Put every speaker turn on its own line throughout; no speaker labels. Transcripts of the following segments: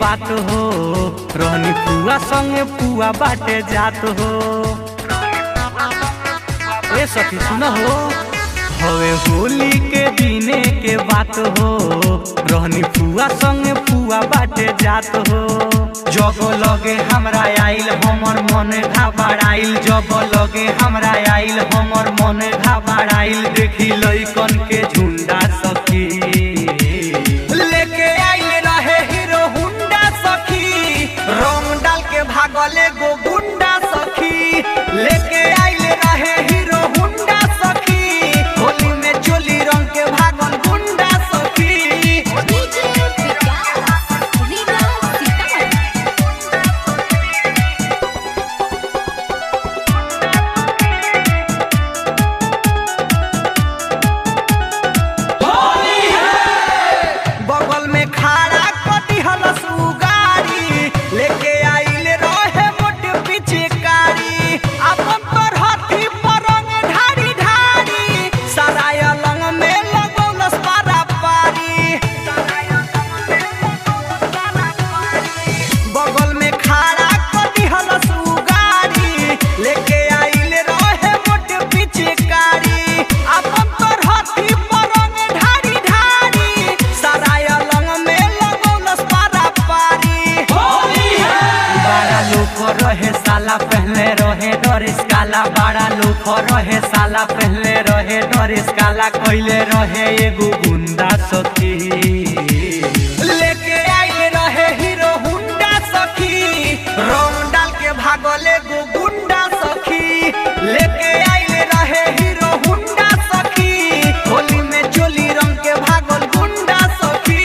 बात हो, रहनी पुआ संगे पुआ बाटे जात हो। ए सखी सुन हो, हवे होली के दिने के बात हो, रहनी पुआ संगे पुआ बाटे जात हो। जब लगे हमरा आइल हमर मन घबराइल, जब लगे हमरा आइल हमर मन घबराइल, देखी लइकन के झुंडा सखी लेके आइल रहे हीरो हुंडा सखी, रंग डाल के भागले गो गुंडा सखी। लेके आइल रहे हीरो हुंडा सखी, होली में चोली रंग के भागल गुंडा सखी। बगल में खड़ा कटी हलस उगाड़ी, लेके आइल रहे मोट पिचकारी, अपन पर हाथी पर रंग ढारी ढारी, सराय लंग में लगौलस पारा पारी। बगल में खड़ा कटी हलस उगाड़ी, लेके आइल रहे मोट पिचकारी, अपन पर हाथी पर रंग ढारी ढारी, सराय लंग में लगौलस पारा पारी। बड़ा लोग रहे साला पहले रहे डरिस काला, बड़ा लोग रहे साला पहले रहे डरिस काला, कइले रहे एगो गुंडा सखी। लेके आइल रहे हीरो हुंडा सखी, रंग डाल के भागले गो गुंडा सखी। लेके आइल रहे हीरो हुंडा सखी, होली में चोली रंग के भागल गुंडा सखी।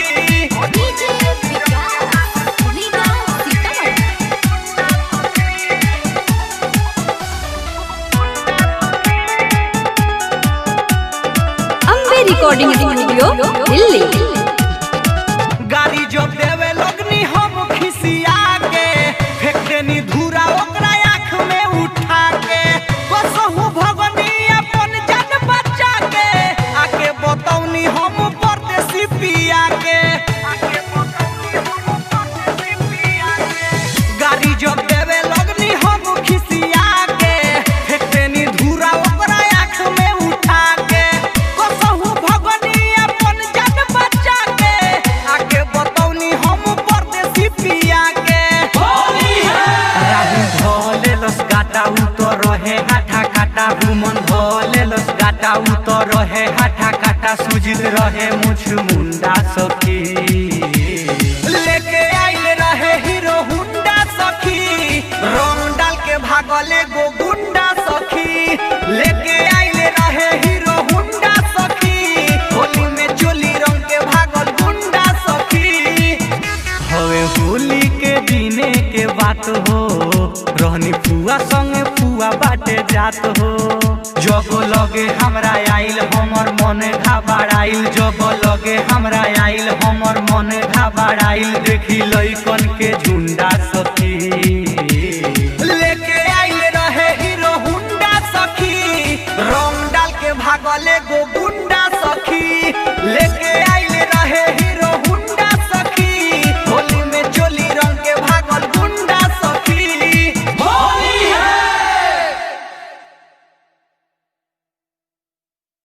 Ambe recording studio Delhi.
गाड़ी जो देवे लगनी हम खिसिया के, फेंक देनी धूरा ओकरा आँख में उठा के, कसहु भगनी अपन जान बचा के, आके बतौनी हम परदेसी पिया के। गाड़ी जो देवे लगनी हम खिसिया के, फेंक देनी धूरा ओकरा आँख में उठा के, कसहु भगनी अपन जान बचा के, आके बतौनी हम परदेसी पिया के। राहुल धोले लस गाटा उतर रहे हाथा काटा, भूमन धोले लस गाटा उतर रहे हाथा काटा, सुजित रहे मुछ मुंडा सखी। लेके आइल रहे हीरो हुंडा सखी, रंग डाल के भागले गो गुंडा सखी। लेके आइल रहे हीरो हुंडा सखी, होली में चोली रंग के भागल गुंडा सखी। हवे होली के दिने के बात हो, रहनी पुआ संगे पुआ बाटे जात हो। जब लगे हमरा आइल हमर मन घबराइल, जब लगे हमरा आइल हमर मन घबराइल, देखी लइकन के झुंडा सखी।